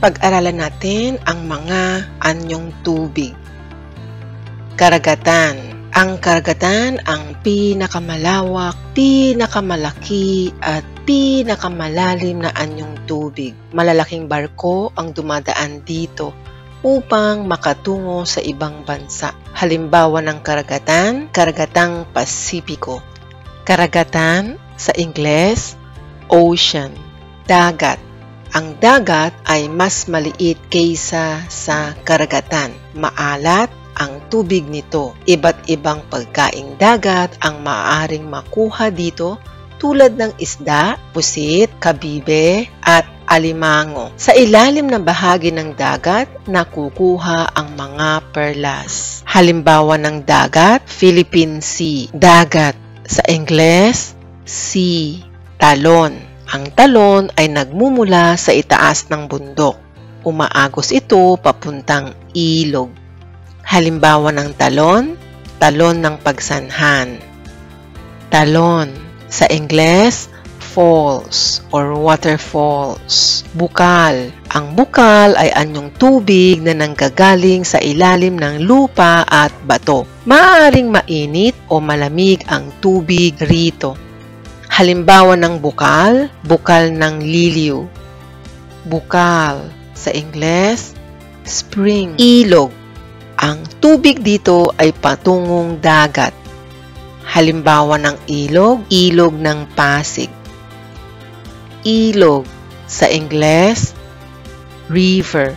Pag-aralan natin ang mga anyong tubig. Karagatan. Ang karagatan ang pinakamalawak, pinakamalaki at pinakamalalim na anyong tubig. Malalaking barko ang dumadaan dito upang makatungo sa ibang bansa. Halimbawa ng karagatan, Karagatang Pasipiko. Karagatan, sa Ingles, ocean. Dagat. Ang dagat ay mas maliit kaysa sa karagatan. Maalat ang tubig nito. Iba't ibang pagkaing dagat ang maaaring makuha dito tulad ng isda, pusit, kabibe, at alimango. Sa ilalim ng bahagi ng dagat, nakukuha ang mga perlas. Halimbawa ng dagat, Philippine Sea. Dagat, sa Ingles, sea. Talon. Ang talon ay nagmumula sa itaas ng bundok. Umaagos ito papuntang ilog. Halimbawa ng talon, talon ng pagsanhan. Talon, sa Ingles, falls or waterfalls. Bukal. Ang bukal ay anyong tubig na nanggagaling sa ilalim ng lupa at bato. Maaaring mainit o malamig ang tubig rito. Halimbawa ng bukal, bukal ng liliw. Bukal, sa Ingles, spring. Ilog. Ang tubig dito ay patungong dagat. Halimbawa ng ilog, ilog ng Pasig. Ilog, sa Ingles, river.